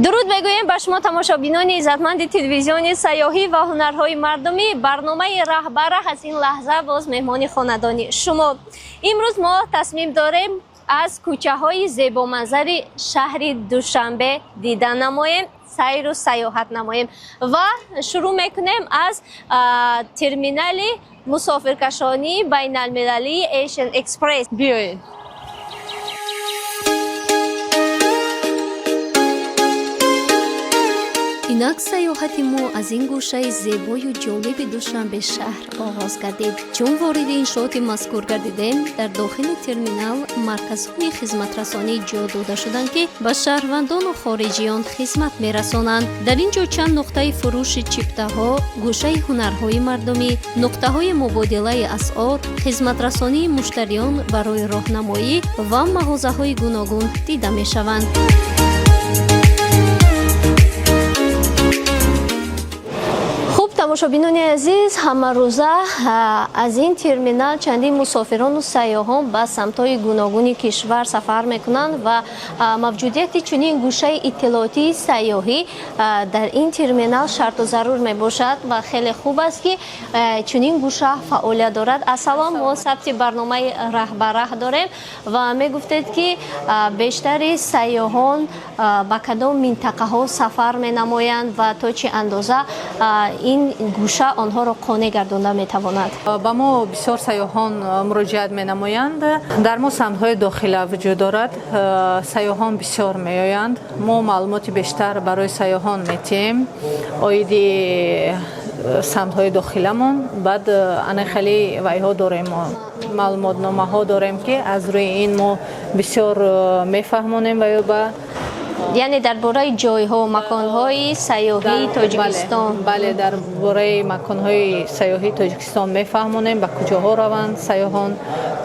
дуруд мегӯем ба шумо тамошобинони иззатманди телевизиони сайёҳӣ ва ҳунарҳои мардумӣ. барномаи раҳбара аз ин лаҳза боз меҳмони хонадони шумо. имрӯз мо тасмим дорем аз кӯчаҳои зебоманзари шаҳри Душанбе дидан намоем, сайру сайёҳат намоем ва шурӯъ мекунем аз терминали мусофиркашонии байналмилалии Asian Express. биёед. инак сайёҳати мо аз ин гӯшаи зебою ҷолиби Душанбе шаҳр оғоз гардид. чун вориди иншооти мазкур гардидем, дар дохили терминал марказҳои хизматрасонӣ ҷо дода шуданд, ки ба шаҳрвандону хориҷиён хизмат мерасонанд. дар ин ҷо чанд нуқтаи фурӯши чиптаҳо, гӯшаи ҳунарҳои мардумӣ, нуқтаҳои мубодилаи асъор, хизматрасонии муштариён барои роҳнамоӣ ва мағозаҳои гуногун дида мешаванд. тамошобинони азиз, ҳамарӯза аз ин терминал чандин мусофирону сайёҳон ба самтҳои гуногуни кишвар сафар мекунанд ва мавҷудияти чунин гӯшаи иттилоотии сайёҳӣ дар ин терминал шарту зарур мебошад ва хеле хуб аст, ки чунин гӯша фаъолият дорад. ассалом, мо сабти барномаи раҳбараҳ дорем ва мегуфтед, ки бештари сайёҳон ба кадом минтақаҳо сафар менамоянд ва то чӣ андоза ин гӯша онҳоро қонеъ гардонда метавонад? ба мо бисёр сайёҳон муроҷиат менамоянд. дар мо самтҳои дохила вуҷуд дорад. сайёҳон бисёр меоянд. мо маълумоти бештар барои сайёҳон метиҳем оиди самтҳои дохиламон. баъд анахали вайҳо дорем, маълумотномаҳо дорем, ки аз рӯи ин мо бисёр мефаҳмонем ваёба. яъне дар бораи ҷойҳо, маконҳои сайёҳии Тоҷикистон. бале, дар бораи маконҳои сайёҳии Тоҷикистон мефаҳмонем, ба куҷоҳо раванд сайёҳон,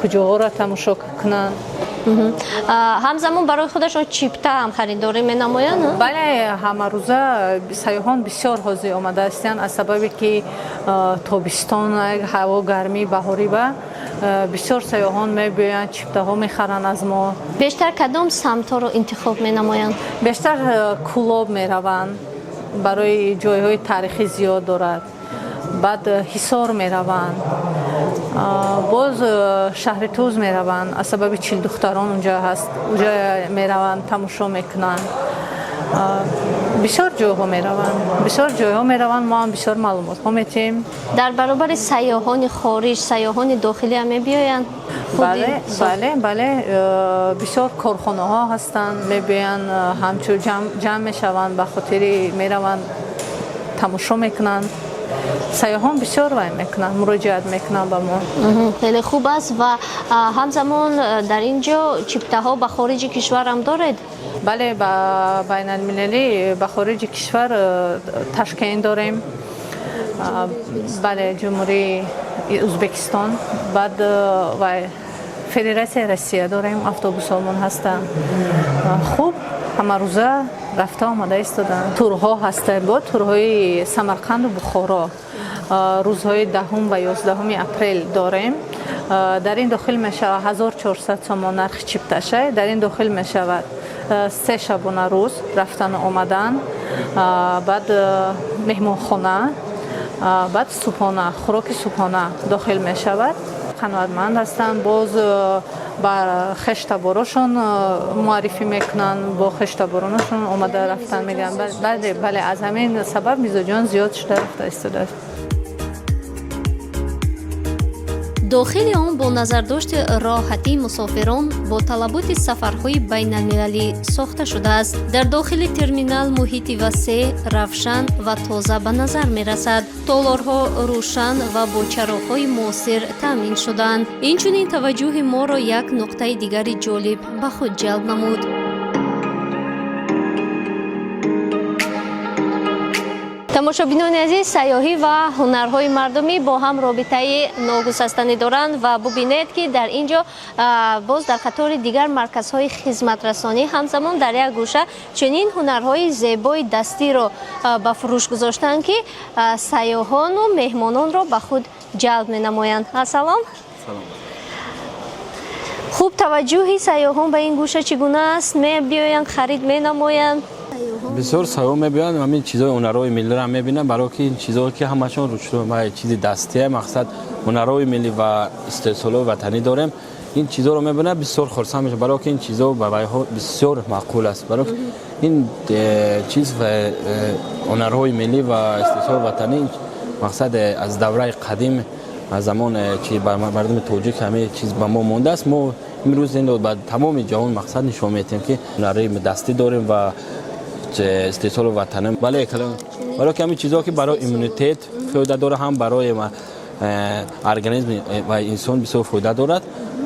куҷоҳоро тамошо кунанд. ҳамзамон барои худашон чипта ҳам харидорӣ менамоянд? бале, ҳамарӯза сайёҳон бисёр ҳозир омада ҳастанд, аз сабабе ки тобистон, ҳаво гармӣ, баҳорӣ ба бисёр сайёҳон мебиёянд, чиптаҳо мехаранд аз мо. бештар кадом самтҳоро интихоб менамоянд? бештар Кӯлоб мераванд, барои ҷойҳои таърихӣ зиёд дорад. баъд Ҳисор мераванд, боз шаҳри Туз мераванд, аз сабаби чилдухтарон унҷа ҳаст, унҷа мераванд, тамошо мекунанд. бисёр ҷойҳо мераванд, мо ҳам бисёр маълумотҳо метиҳем. дар баробари сайёҳони хориҷ, сайёҳони дохилӣ ҳам мебиёянд? бале, бисёр корхонаҳо ҳастанд, мебиёянд, ҳамчун ҷамъ мешаванд, ба хотири мераванд, тамошо мекунанд. сайёҳон бисёр вай мекунанд, муроҷиат мекунанд ба мо. хеле хуб аст. ва ҳамзамон дар ин ҷо чиптаҳо ба хориҷи кишвар ҳам доред? бале, ба байналмилалӣ ба хориҷи кишвар Ташкент дорем. бале, ҷумҳурии Ӯзбекистон, баъд вай Федератсияи Россия дорем, автобусҳомон ҳастанд. хуб, ҳамарӯза рафта омада истоданд. турҳо ҳастанд, бо турҳои Самарқанду Бухоро рӯзҳои 10 ва 11 апрел дорем. дар ин дохил мешавад 1400 сомон нархи чипташай. дар ин дохил мешавад 3 шабона рӯз рафтану омадан, баъд меҳмонхона, баъд субҳона, хӯроки субҳона дохил мешавад. қаноатманд ҳастанд, боз ба хештаборошон муаррифӣ мекунанд, бо хештаборонашон омада рафтан мегӯянд. бале, аз ҳамин сабаб мизоҷон зиёд шуда рафта истодааст. дохили он бо назардошти роҳатии мусофирон бо талаботи сафарҳои байналмилалӣ сохта шудааст. дар дохили терминал муҳити васеъ, равшан ва тоза ба назар мерасад. толорҳо рӯшан ва бо чароғҳои муосир таъмин шудаанд. инчунин таваҷҷӯҳи моро як нуқтаи дигари ҷолиб ба худ ҷалб намуд. тамошобинони азиз, сайёҳӣ ва ҳунарҳои мардумӣ бо ҳам робитаи ногусастанӣ доранд ва бубинед, ки дар ин ҷо боз дар қатори дигар марказҳои хизматрасонӣ ҳамзамон дар як гӯша чунин ҳунарҳои зебои дастиро ба фурӯш гузоштанд, ки сайёҳону меҳмононро ба худ ҷалб менамоянд. ассалом. Хуб, таваҷҷӯҳи сайёҳон ба ин гӯша чӣ гуна аст? Мебиёянд, харид менамоянд? بسیار سایه‌ها می‌بینن همین چیزای هنرهای ملی را می‌بینن برای که این چیزایی که همشون روشتو ما چیزی دستیه مقصد هنرهای ملی و استحصال وطنی داریم این چیزا رو می‌بینن بسیار خرسند میشه برای که این چیزا برای بسیار معقول است برای این چیز و هنرهای ملی و استحصال وطنی مقصد از دوره قدیم از زمان چی مردم توجیک همه چیز به ما مونده است ما امروز این بعد تمام جهان مقصد نشون میدیم که هنرهای دستی داریم و استحصال وطنی بله کلام برای همین چیزا که برای ایمونیتت فایده داره هم برای ارگانیسم و انسان بسیار فایده دارد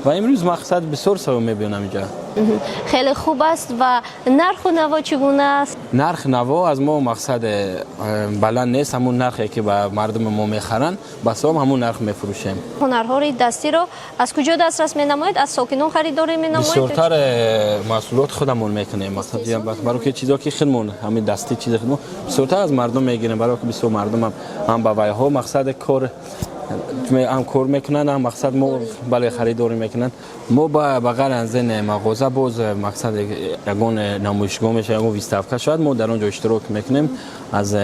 و امروز مقصد بسیار سو میبینم اینجا خیلی خوب است و نرخ و نوا چگونه است؟ نرخ نوا از ما مقصد بلند نیست همون نرخی که به مردم ما میخرن بس همون نرخ میفروشیم هنرهای دستی رو از کجا دسترس مینمایید؟ از ساکنان خریداری مینمایید؟ بسیارتر محصولات خودمون میکنیم مثلا برای که چیزا که خودمون همین دستی چیز خودمون بسیارتر از مردم میگیریم برای که بسیار مردم هم با وای ها مقصد کار هم کار میکنن هم مقصد ما بله خریداری میکنن ما با بغیر از این مغازه باز مقصد یگان نمایشگاه میشه یگان ویستافکا شاید ما در اونجا اشتراک میکنیم از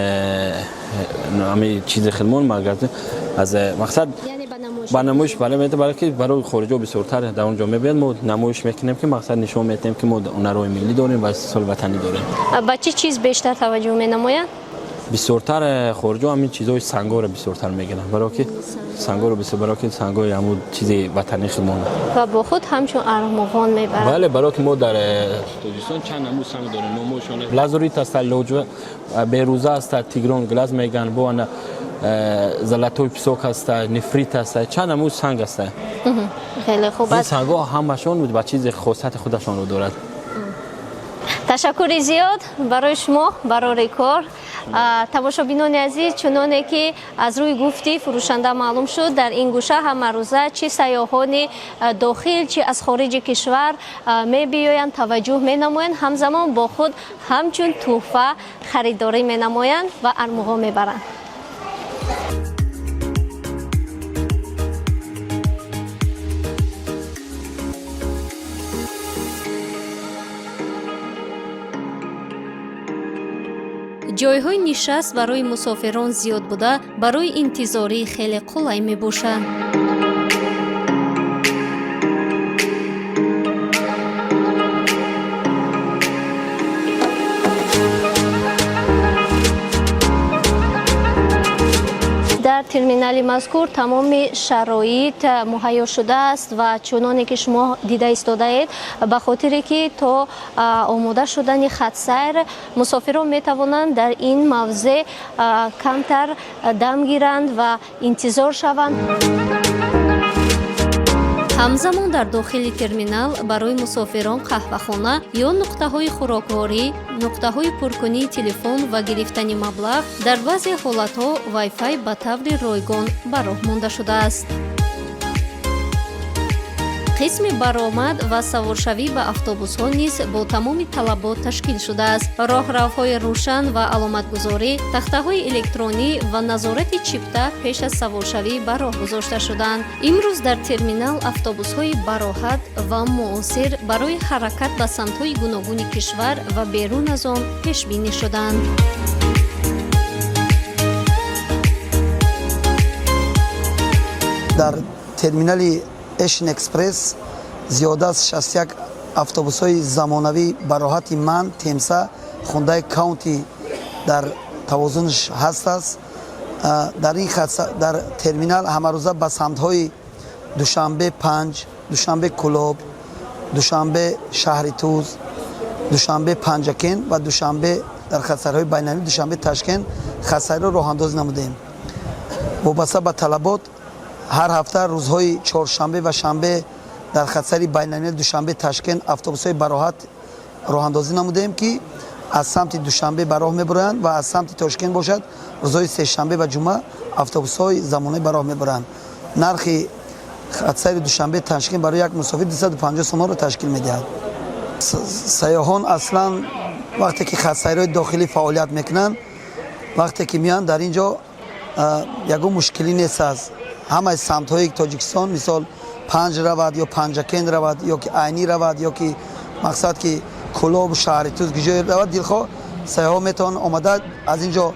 همه چیز خودمون مگرد از مقصد با نمایش بله میده برای که برای خارجا بسیارتر در اونجا میبینن ما نمایش میکنیم که مقصد نشون میدیم که ما هنرهای ملی داریم و استحصال وطنی داریم با چه چیز بیشتر توجه مینمایند؟ بسیارتر خارجا همین چیزای سنگا رو بسیارتر میگیرن برای که سنگا رو بسیار برای که سنگای همون چیزی وطنی خودمون و با خود همچون ارمغان میبرن بله برای که ما در تاجیکستان چند نمود سنگ داریم نمایشان لازوریت است لوجو بیروزه است تیگران گلاز میگن با انا زلاتوی پسوک است نفریت است چند نمود سنگ است خیلی خوب است این سنگا همشون با چیز خاصیت خودشون رو دارد تشکر زیاد برای شما برای کار тамошобинони азиз чуноне ки аз рӯи гуфти фурӯшанда маълум шуд дар ин гӯша ҳамарӯза чӣ сайёҳони дохил чӣ аз хориҷи кишвар мебиёянд таваҷҷӯҳ менамоянд ҳамзамон бо худ ҳамчун тӯҳфа харидорӣ менамоянд ва армуғон мебаранд ҷойҳои нишаст барои мусофирон зиёд буда барои интизорӣ хеле қулай мебошад дар терминали мазкур тамоми шароит муҳайё шудааст ва чуноне ки шумо дида истодаед ба хотире ки то омода шудани хатсайр мусофирон метавонанд дар ин мавзеъ камтар дам гиранд ва интизор шаванд ҳамзамон дар дохили терминал барои мусофирон қаҳвахона ё нуқтаҳои хӯрокворӣ нуқтаҳои пуркунии телефон ва гирифтани маблағ дар баъзе ҳолатҳо вайфай ба таври ройгон ба роҳ монда шудааст қисми баромад ва саворшавӣ ба автобусҳо низ бо тамоми талабот ташкил шудааст роҳравҳои рӯшан ва аломатгузорӣ тахтаҳои электронӣ ва назорати чипта пеш аз саворшавӣ ба роҳ гузошта шуданд имрӯз дар терминал автобусҳои бароҳат ва муосир барои ҳаракат ба самтҳои гуногуни кишвар ва берун аз он пешбинӣ шуданд дар терминали Эшин экспресс зиёда аз 61 автобусҳои замонавӣ бароҳати ман темса хундаи каунти дар тавозунш ҳаст аст дар терминал ҳамарӯза ба самтҳои душанбе 5 душанбе кӯлоб душанбе шаҳри туз душанбе панҷакен ва душанбе дар хатсайрҳои байналмилалӣ душанбе ташкент хатсайрро роҳандозӣ намудем вобаста ба талабот ҳар ҳафта рӯзҳои чоршанбе ва шанбе дар хатсайри байналмилалӣ душанбе ташкент автобусҳои бароҳат роҳандозӣ намудем ки аз самти душанбе ба роҳ мебароянд ва аз самти тошкент бошад рӯзҳои сешанбе ва ҷумъа автобусҳои замонавӣ ба роҳ мебаранд нархи хатсайри душанбе ташкент барои як мусофир 250 сомонро ташкил медиҳад сайёҳон аслан вақте ки хатсайрҳои дохилӣ фаъолият мекунанд вақте ки меоянд дар ин ҷо ягон мушкилӣ нест аст ҳамаи самтҳои тоҷикистон мисол панҷ равад ё панҷакен равад ё ки айнӣ равад ё ки мақсад ки кӯлоб шаҳри туз гиҷое равад дилхоҳ сайёҳо метавонанд омада аз ин ҷо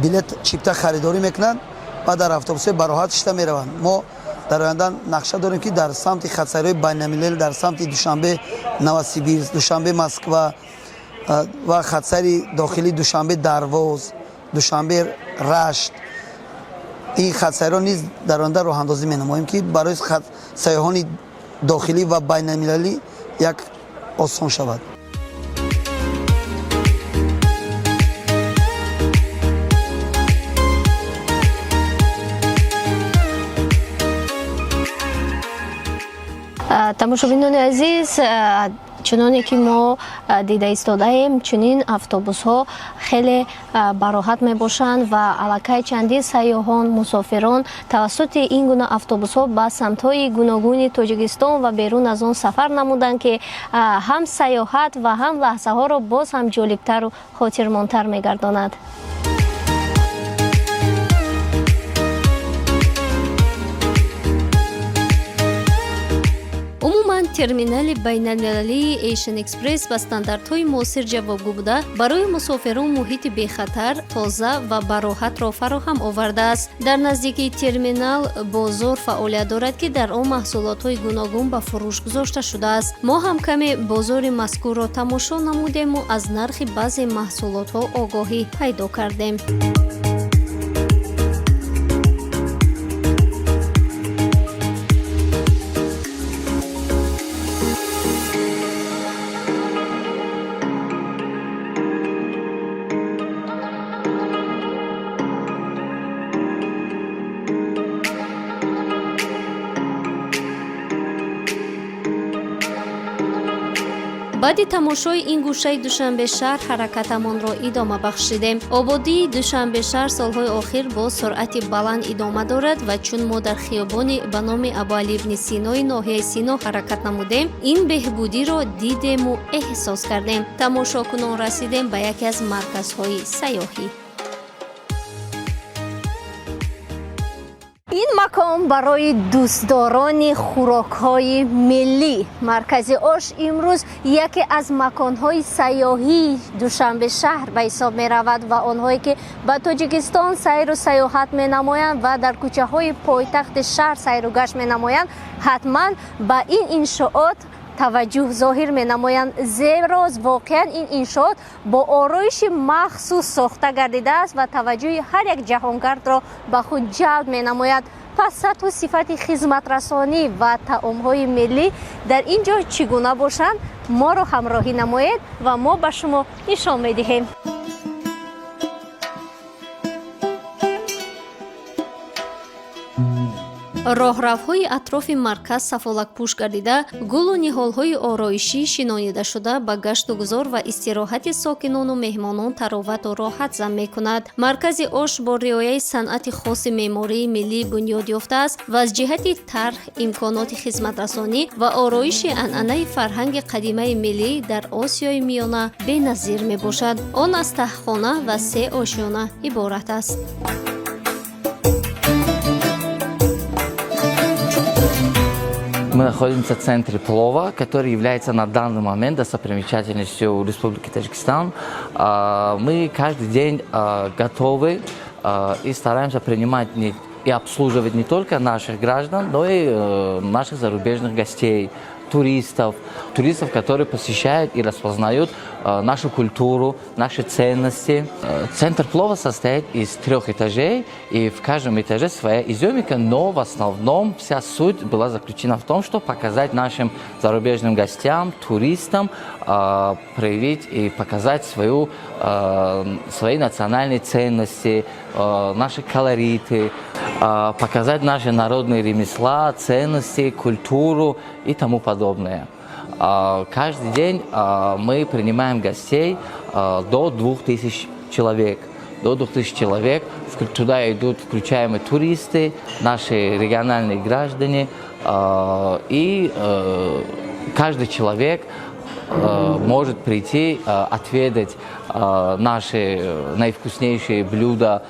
билет чипта харидорӣ мекунанд ва дар автобусҳои бароҳат шида мераванд. мо дар оянда нақша дорем ки дар самти хатсайриҳои байналмилалӣ дар самти душанбе новосибирск, душанбе москва ва хатсайри дохилӣ душанбе дарвоз, душанбе рашт, ин хатсайрҳо низ дар оянда роҳандозӣ менамоем ки барои сайёҳони дохилӣ ва байналмилалӣ як осон шавад. тамошобинони азиз, чуноне ки мо дида истодаем, чунин автобусҳо хеле бароҳат мебошанд ва аллакай чандин сайёҳон, мусофирон тавассути ин гуна автобусҳо ба самтҳои гуногуни Тоҷикистон ва берун аз он сафар намуданд ки ҳам сайёҳат ва ҳам лаҳзаҳоро боз ҳам ҷолибтару хотирмонтар мегардонад. умуман терминали байналмилалии Asian Express ба стандартҳои муосир ҷавобгӯ буда барои мусофирон муҳити бехатар, тоза ва бароҳатро фароҳам овардааст. дар наздикии терминал бозор фаъолият дорад ки дар он маҳсулотҳои гуногун ба фурӯш гузошта шудааст. мо ҳам каме бозори мазкурро тамошо намудему аз нархи баъзе маҳсулотҳо огоҳӣ пайдо кардем. баъди тамошои ин гӯшаи душанбешаҳр ҳаракатамонро идома бахшидем. ободии душанбешаҳр солҳои охир бо суръати баланд идома дорад ва чун мо дар хиёбони ба номи Абуалӣ ибни Синои ноҳияи Сино ҳаракат намудем, ин беҳбудиро дидему эҳсос кардем. тамошокунон расидем ба яке аз марказҳои сайёҳӣ. ин макон барои дӯстдорони хӯрокҳои миллӣ. маркази ош имрӯз яке аз маконҳои сайёҳии душанбешаҳр ба ҳисоб меравад ва онҳое ки ба Тоҷикистон сайру сайёҳат менамоянд ва дар кӯчаҳои пойтахти шаҳр сайру гашт менамоянд, ҳатман ба ин иншоот таваҷҷӯҳ зоҳир менамоянд, зеро воқеан ин иншоот бо ороиши махсус сохта гардидааст ва таваҷҷӯҳи ҳар як ҷаҳонгардро ба худ ҷалб менамояд. пас сатҳу сифати хизматрасонӣ ва таомҳои миллӣ дар ин ҷо чӣ гуна бошанд, моро ҳамроҳӣ намоед ва мо ба шумо нишон медиҳем. роҳравҳои атрофи марказ сафолакпӯш гардида, гулу ниҳолҳои ороишӣ шинонидашуда ба гашту гузор ва истироҳати сокинону меҳмонон таровату роҳат зам мекунад. маркази ош бо риояи санъати хоси меъмории миллӣ бунёд ёфтааст ва аз ҷиҳати тарх, имконоти хизматрасонӣ ва ороиши анъанаи фарҳанги қадимаи миллӣ дар Осиёи миёна беназир мебошад. он аз таҳхона ва 3 ошёна иборат аст. Мы находимся в центре плова, который является на данный момент достопримечательностью Республики Таджикистан. Мы каждый день готовы и стараемся принимать и обслуживать не только наших граждан, но и наших зарубежных гостей, туристов, которые посещают и распознают нашу культуру, наши ценности. Центр плова состоит из 3 этажей, и в каждом этаже своя изюминка, но в основном вся суть была заключена в том, чтобы показать нашим зарубежным гостям, туристам, проявить и показать свои национальные ценности, наши колориты, показать наши народные ремесла, ценности, культуру и тому подобное. Каждый день мы принимаем гостей до 2000 человек. До 2000 человек. Туда идут включаемые туристы, наши региональные граждане. И каждый человек может прийти, отведать наши наивкуснейшие блюда.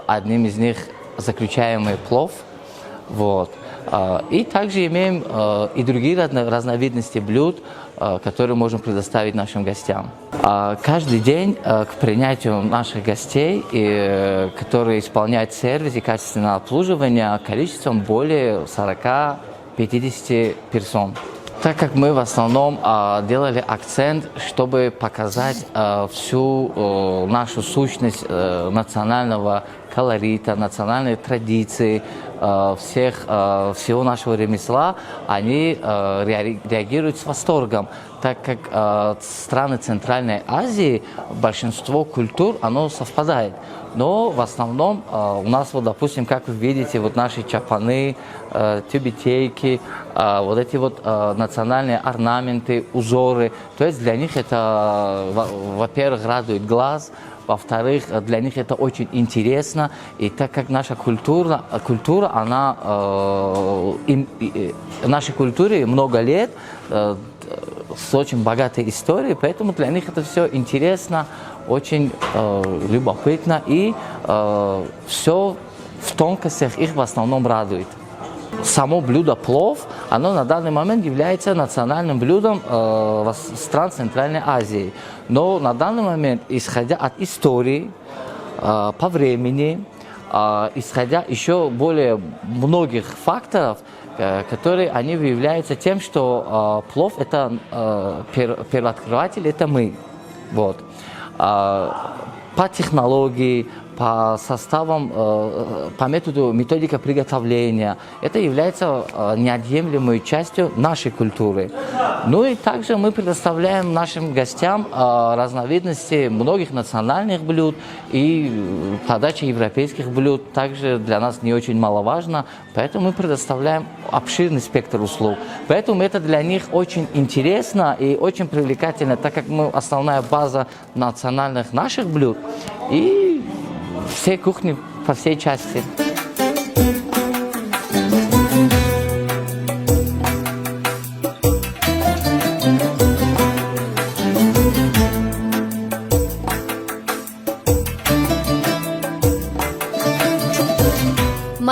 Одним из них заключаемый плов. Вот. И также имеем и другие разновидности блюд, которые можем предоставить нашим гостям. Каждый день к принятию наших гостей, которые исполняют сервис и качественное обслуживание, количеством более 40-50 персон. Так как мы в основном делали акцент, чтобы показать всю нашу сущность национального колорита, национальной традиции, всего нашего ремесла, они реагируют с восторгом, так как страны Центральной Азии, большинство культур, оно совпадает. Но в основном у нас, вот, допустим, как вы видите, вот наши чапаны, тюбетейки, вот эти вот национальные орнаменты, узоры, то есть для них это, во-первых, радует глаз, во-вторых, для них это очень интересно, и так как наша культура, она, нашей культуре много лет, с очень богатой историей, поэтому для них это все интересно, очень любопытно, и все в тонкостях их в основном радует. Само блюдо плов, оно на данный момент является национальным блюдом стран Центральной Азии. Но на данный момент, исходя от истории, по времени, исходя еще более многих факторов, которые они выявляются тем, что плов это первооткрыватель, это мы. Вот. По технологии, по составам, по методу, методика приготовления. Это является неотъемлемой частью нашей культуры. Ну и также мы предоставляем нашим гостям разновидности многих национальных блюд, и подача европейских блюд также для нас не очень маловажна, поэтому мы предоставляем обширный спектр услуг. Поэтому это для них очень интересно и очень привлекательно, так как мы основная база национальных наших блюд и все кухни по всей части.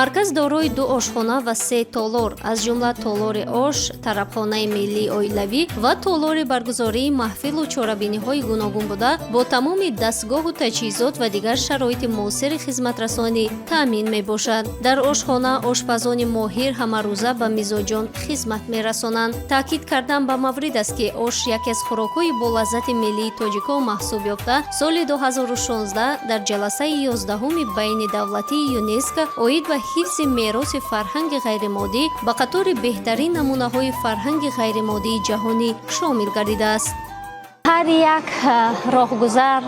марказ дорои ду ошхона ва се толор аз ҷумла толори ош, тарабхонаи миллии оилавӣ ва толори баргузории маҳфилу чорабиниҳои гуногун буда бо тамоми дастгоҳу таҷҳизот ва дигар шароити муосири хизматрасонӣ таъмин мебошад. Дар ошхона ошпазони моҳир ҳамарӯза ба мизоҷон хизмат мерасонанд. Таъкид кардан ба маврид аст ки ош яке аз хӯрокҳои болаззати миллии тоҷикон маҳсуб ёфта, соли 2016 дар ҷаласаи 11-уми байнидавлатии ЮНЕСКО оид ба ҳифзи мероси фарҳанги ғайримоддӣ ба қатори беҳтарин намунаҳои фарҳанги ғайримоддии ҷаҳонӣ шомил гардидааст. ҳар як роҳгузар,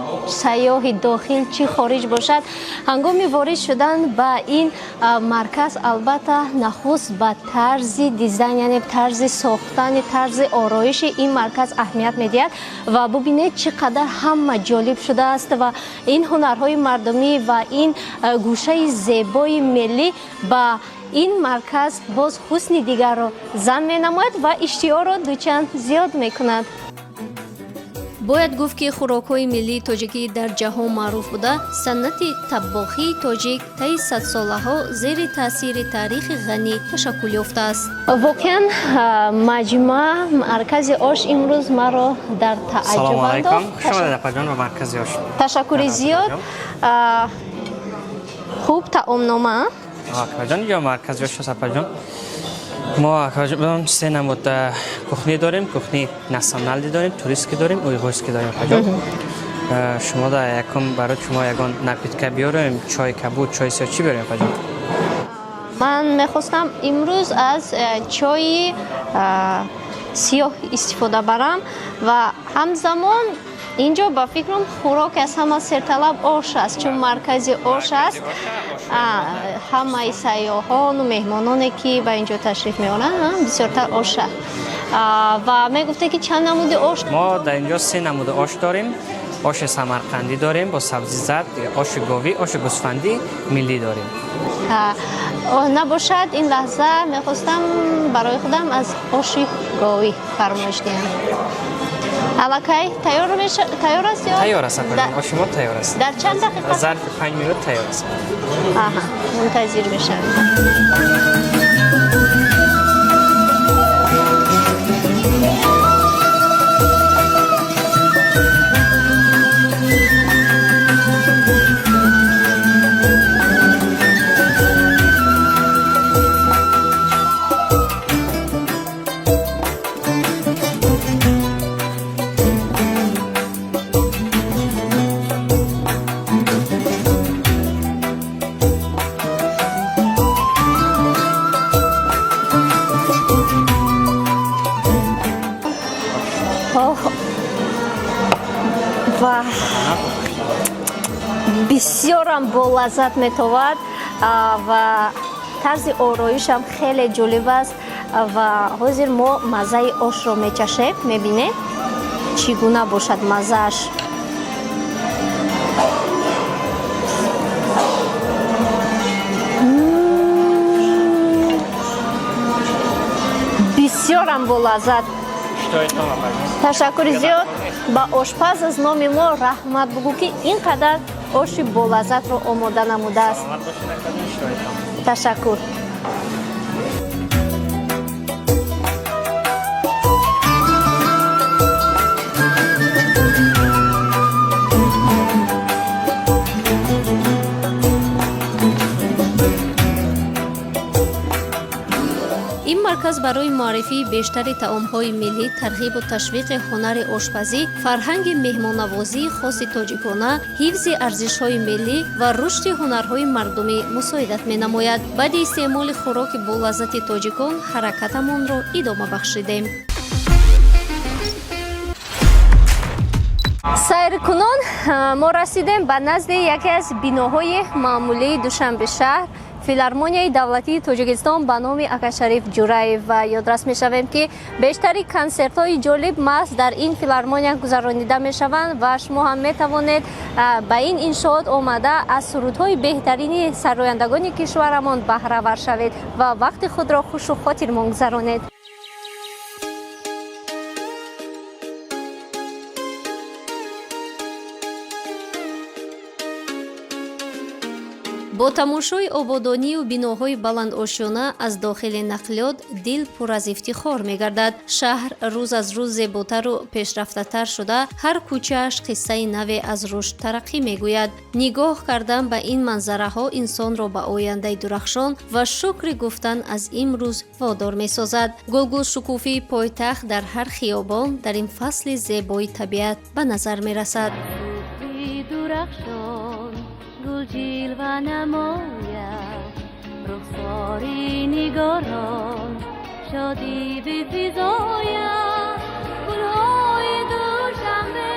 сайёҳи дохил чӣ хориҷ бошад, ҳангоми ворид шудан ба ин марказ албатта нахуст ба тарзи дизайн, яъне тарзи сохтани, тарзи ороиши ин марказ аҳамият медиҳад ва бубинед чӣ қадар ҳама ҷолиб шудааст ва ин ҳунарҳои мардумӣ ва ин гӯшаи зебои миллӣ ба ин марказ боз ҳусни дигарро зам менамояд ва иштиёрро дучанд зиёд мекунад. бояд гуфт ки хӯрокҳои миллии тоҷикӣ дар ҷаҳон маъруф буда, санъати таббохии тоҷик таи садсолаҳо зери таъсири таърихи ғанӣ ташаккул ёфтааст. воқеан маҷмӯа маркази ош имрӯз маро дар таъаҷҷуб андохт. ташаккури зиёд. хуб, таомнома маркази ош Сапарҷон. мо се намуд кухни дорем, кухни националӣ дорем, туристӣ дорем, уйғурский дорем. шумо да якум барои шумо ягон напитка биёрем, чой кабуд, чой сиёҳ чӣ биёрем ҳаҷон? ман мехостам имрӯз аз чойи сиёҳ истифода барам ва ҳамзамон инҷо ба фикрам хӯроки аз ҳама серталаб ош аст, чун маркази ош аст. ҳамаи сайёҳону меҳмононе ки ба инҷо ташриф меоранд бисёртар ош аст. ва мегуфте ки чанд намуди ош? мо дар инҷо се намуди ош дорем. оши самарқандӣ дорем бо сабзизат, оши говӣ, оши гӯсфандӣ миллӣ дорем. набошад ин лаҳза мехостам барои худам аз оши говӣ фармоиш диҳам. аллакай тайёр аст ё? Тайёр аст, оши мо тайёр аст. дар чанд дақиқа? зарфи 5 минут тайёр аст. мунтазир мешавем. ва бисёрам болаззат метовад ва тарзи ороишам хеле ҷолиб аст ва ҳозир мо маззаи ошро мечашем. мебинед чӣ гуна бошад маззааш. бисёрам болаззат. ташаккури зиёд ба ошпаз аз номи мо раҳмат бугӯ ки ин қадар оши болаззатро омода намудааст. ташаккур. ин марказ барои муаррифии бештари таомҳои миллӣ, тарғибу ташвиқи ҳунари ошпазӣ, фарҳанги меҳмоннавозии хоси тоҷикона, ҳифзи арзишҳои миллӣ ва рушди ҳунарҳои мардумӣ мусоидат менамояд. баъди истеъмоли хӯроки болаззати тоҷикон ҳаракатамонро идома бахшидем. сайркунон, мо расидем ба назди яке аз биноҳои маъмулии душанбешаҳр, филармонияи давлатии тоҷикистон ба номи Акашариф Ҷураев, ва ёдрас мешавем ки бештари консертҳои ҷолиб маҳз дар ин филармония гузаронида мешаванд ва шумо ҳам метавонед ба ин иншоот омада аз сурудҳои беҳтарини сарояндагони кишварамон баҳравар шавед ва вақти худро хушу хотир гузаронед. бо тамошои ободонию биноҳои баландошёна аз дохили нақлиёт дил пур аз ифтихор мегардад. шаҳр рӯз аз рӯз зеботару пешрафтатар шуда, ҳар кӯчааш қиссаи наве аз рушд тараққӣ мегӯяд. нигоҳ кардан ба ин манзараҳо инсонро ба ояндаи дурахшон ва шукри гуфтан аз имрӯз водор месозад. гулгулшукуфии пойтахт дар ҳар хиёбон дар ин фасли зебои табиат ба назар мерасад. جلوه نماید رخساری نگاران شادی بفزاید گلهای دوشنبه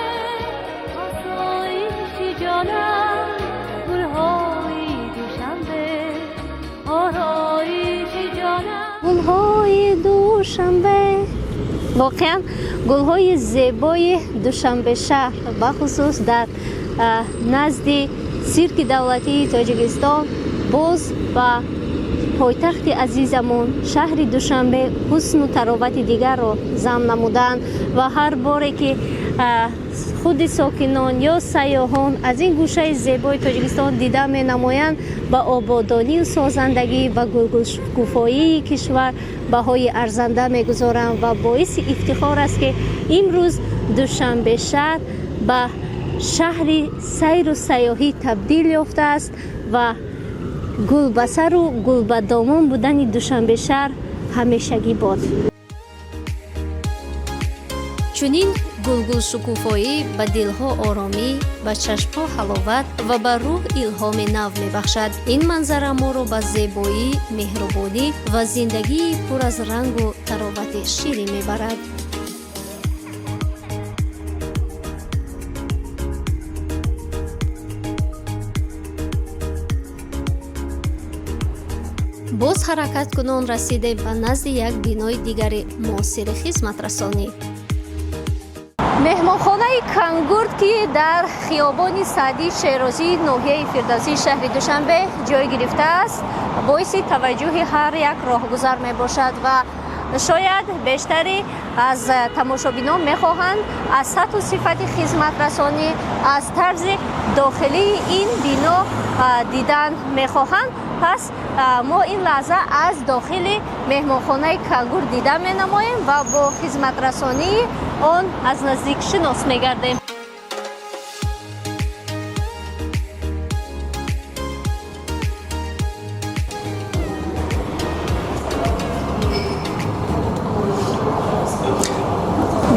آسایش جانم گلهای دوشنبه آرایش جانم گلهای دوشنبه واقعا گلهای زیبای دوشنبه شهر بخصوص در نزدی سیرک دولتی تاجیکستان باز با پایتخت عزیزمون شهر دوشنبه حسن و تراوت دیگر رو ضم نمودند و هر باره که خود ساکنان یا سیاحان از این گوشه زیبای تاجیکستان دیده می نمایند با آبادانی و سازندگی و گلگشکوفایی کشور بهای ارزنده می گذارند و باعث افتخار است که امروز دوشنبه شهر به شهری سیر و سیاحی تبدیل یافته است و گلبسر و گلبدامان بودن دوشنبه شهر همیشگی باد. چنین گلگل شکوفایی به دلها آرامی، به چشمها حلاوت و به روح الهام نو میبخشد. این منظره ما را به زیبایی، مهربانی و زندگی پر از رنگ و تراوت شیرین میبرد. боз ҳаракат кунон расидем ба назди як бинои дигари муосири хизматрасонӣ. меҳмонхонаи кангурд ки дар хиёбони Саъдии Шерозии ноҳияи Фирдавсии шаҳри Душанбе ҷой гирифтааст, боиси таваҷҷӯҳи ҳар як роҳгузар мебошад ва шояд бештари аз тамошобинон мехоҳанд аз сатҳу сифати хизматрасонӣ, аз тарзи дохилии ин бино дидан мехоҳанд. пас мо ин лаҳза аз дохили меҳмонхонаи кангур дида менамоем ва бо хизматрасонии он аз наздик шинос мегардем.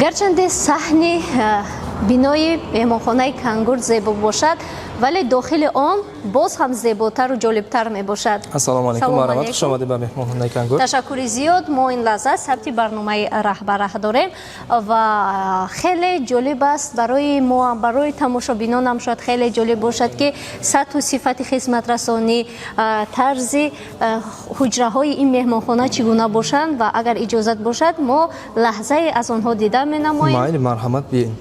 гарчанде саҳни бинои меҳмонхонаи Кангурт зебо бошад, вале дохили он боз ҳам зеботару ҷолибтар мебошад. Ассалому алайкум ва раҳмат. Хуш омадед ба меҳмонхонаи Кангурт. Ташаккури зиёд. Мо ин лаҳза сабти барномаи раҳбара дорем ва хеле ҷолиб аст барои мо, барои тамошобинонам шояд хеле ҷолиб бошад ки сатҳу сифати хизматрасонӣ, тарзи ҳуҷраҳои ин меҳмонхона чӣ гуна бошанд ва агар иҷозат бошад мо лаҳзае аз онҳо дида менамоем. Майли марҳамат биёед.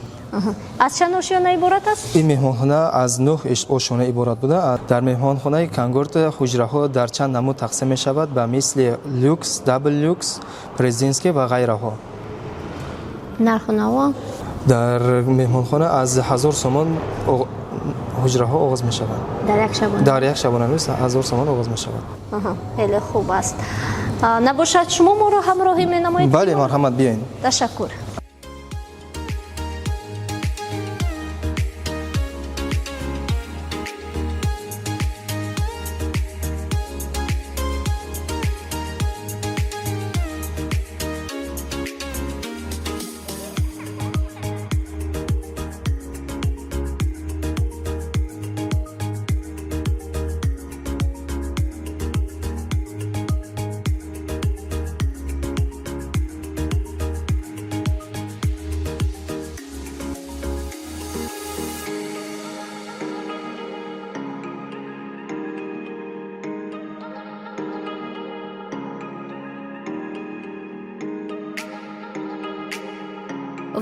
Аз чанд ошёна иборат аст? ин меҳмонхона аз 9 ошона иборат буда. Дар меҳмонхонаи Кангурт ҳуҷраҳо дар чанд намуд тақсим мешавад ба мисли люкс, дабл люкс, президентский ва ғайраҳо. Нарху наво? Дар меҳмонхона аз 1000 сомон ҳуҷраҳо оғоз мешавад. Дар як шабона рӯз 1000 сомон оғоз мешавад. Хеле хуб аст. Набошад шумо моро ҳамроҳӣ менамоед? Бале, марҳамат биёед. Ташаккур.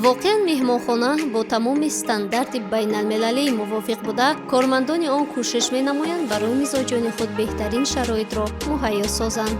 воқеан меҳмонхона бо тамоми стандарти байналмилалии мувофиқ буда, кормандони он кӯшиш менамоянд барои мизоҷони худ беҳтарин шароитро муҳайё созанд.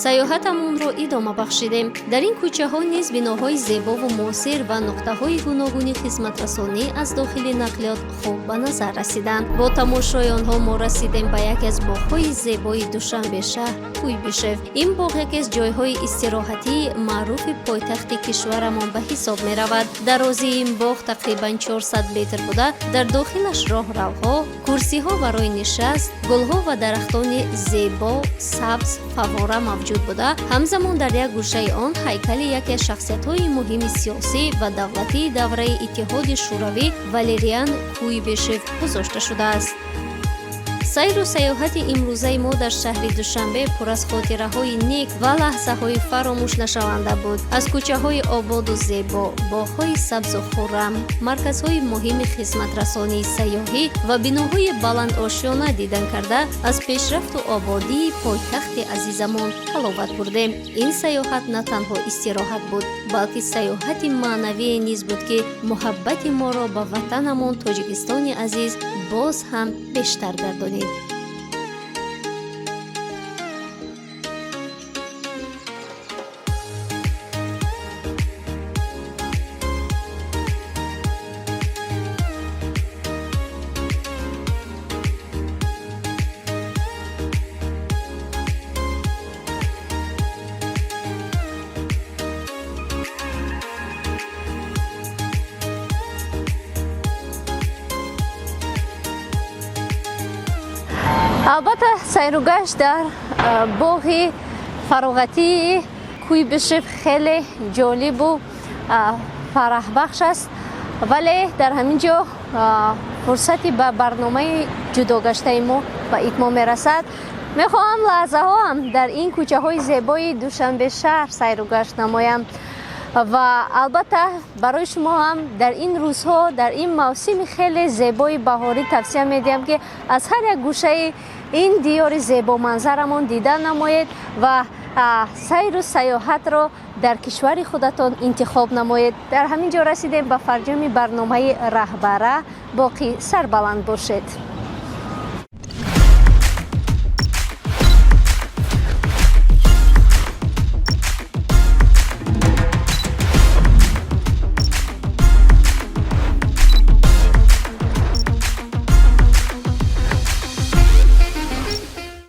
саёҳатамонро идома бахшидем. Дар ин кӯчаҳо низ биноҳои зебову муосир ва нуқтаҳои гуногуни хизматрасонӣ аз дохили нақлиёт хуб ба назар расиданд. Бо тамошои онҳо мо расидем ба яке аз боғҳои зебои Душанбешаҳр, Кӯйбишев. Ин боғ яке аз ҷойҳои истироҳатии маъруфи пойтахти кишварамон ба ҳисоб меравад. дарозии ин боғ тақрибан 400 метр буда, дар дохилаш роҳравҳо, курсиҳо барои нишаст, гулҳо ва дарахтони зебо, сабз, фаввора мавҷуд буда, ҳамзамон дар як гӯшаи он ҳайкали яке аз шахсиятҳои муҳими сиёсӣ ва давлатии давраи Иттиҳоди шӯравӣ Валериан Кӯйбишев гузошта шудааст. сайру саёҳати имрӯзаи мо дар шаҳри Душанбе пур аз хотираҳои нек ва лаҳзаҳои фаромӯшнашаванда буд. Аз кӯчаҳои ободу зебо, боғҳои сабзу хуррам, марказҳои муҳими хизматрасонии сайёҳӣ ва биноҳои баландошёна дидан карда, аз пешрафту ободии пойтахти азизамон ҳаловат бурдем. Ин саёҳат на танҳо истироҳат буд, балки саёҳати маънавие низ буд ки муҳаббати моро ба ватанамон Тоҷикистони азиз боз ҳам бештар гардонид. албатта сайругашт дар боғи фароғатии Кӯйбишев хеле ҷолибу фараҳбахш аст, вале дар ҳамин ҷо фурсати ба барномаи ҷудогаштаи мо ба итмом мерасад. мехоҳам лаҳзаҳоам дар ин кӯчаҳои зебои Душанбешаҳр сайругашт намоям ва албатта барои шумо ҳам дар ин рӯзҳо, дар ин мавсими хеле зебои баҳорӣ тавсия медиҳам ки аз ҳар як гӯшаи ин диёри зебоманзарамон дида намоед ва сайру саёҳатро дар кишвари худатон интихоб намоед. дар ҳамин ҷо расидем ба фарҷоми барномаи раҳбара. боқӣ сарбаланд бошед.